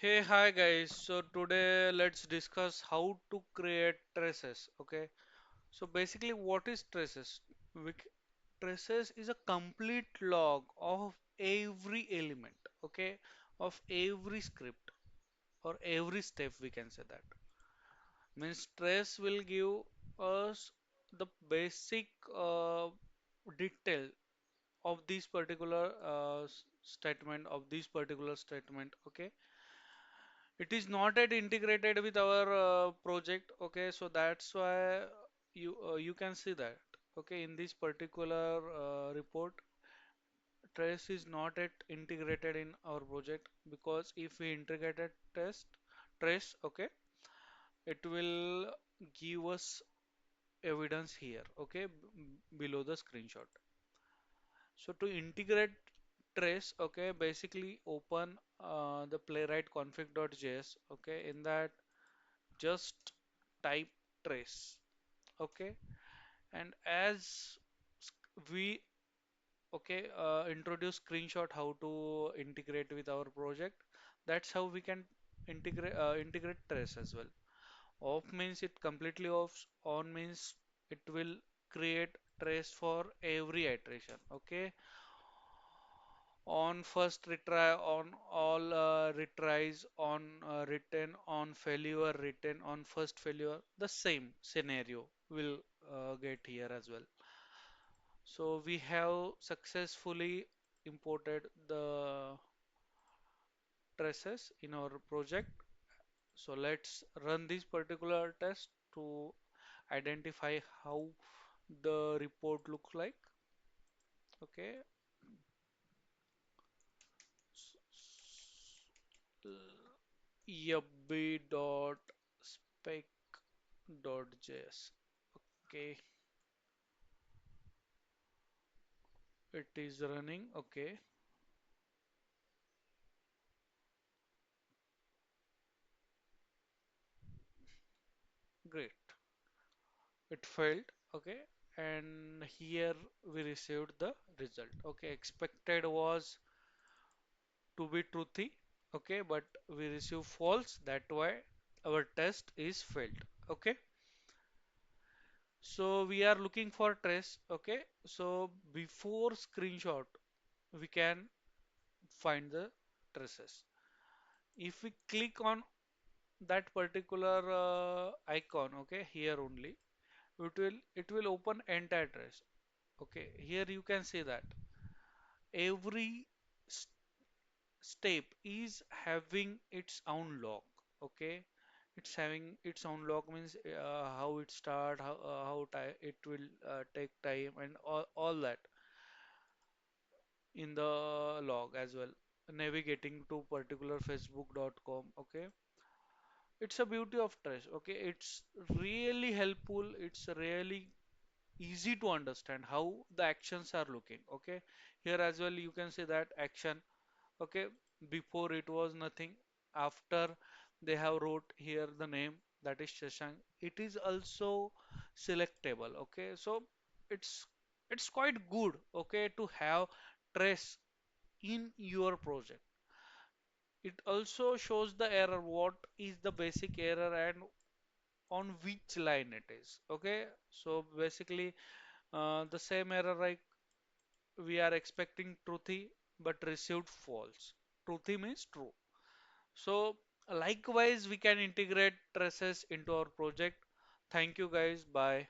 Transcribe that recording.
Hey, hi guys. So today let's discuss how to create traces. Okay. So basically, what is traces? Traces is a complete log of every element. Okay, of every script or every step. We can say that. Means trace will give us the basic detail of this particular statement Okay, it is not yet integrated with our project. Okay, so that's why you can see that. Okay, in this particular report, trace is not yet integrated in our project because if we integrated trace, okay, it will give us evidence here. Okay, below the screenshot. So to integrate trace, okay, basically open the playwright config.js. Okay, in that just type trace. Okay, and as we introduce screenshot how to integrate with our project, that's how we can integrate trace as well. Off means it completely off, on means it will create trace for every iteration. Okay, on first retry, on all retries, on written, on failure, written, on first failure, the same scenario will get here as well. So we have successfully imported the traces in our project. So let's run this particular test to identify how the report looks like. Okay. Yubby.spec.js. Okay, it is running. Okay, great. It failed. Okay, and here we received the result. Okay, expected was to be truthy. Okay, but we receive false. That why our test is failed. Okay, so we are looking for trace. Okay, so before screenshot, we can find the traces. If we click on that particular icon, okay, here only, it will open entire trace. Okay, here you can see that every s- step is having its own log. Okay, it's having its own log means how it start, how it will take time, and all that in the log as well. Navigating to particular facebook.com. Okay, it's a beauty of trace. Okay, it's really helpful. It's really easy to understand how the actions are looking. Okay, here as well you can see that action. Okay, before it was nothing. After they have wrote here the name, that is Shashank. It is also selectable. Okay, so it's it's quite good. Okay, to have trace in your project. It also shows the error, what is the basic error and on which line it is. Okay, so basically the same error, like we are expecting truthy but received false. Truthy means true. So likewise we can integrate traces into our project. Thank you guys. Bye.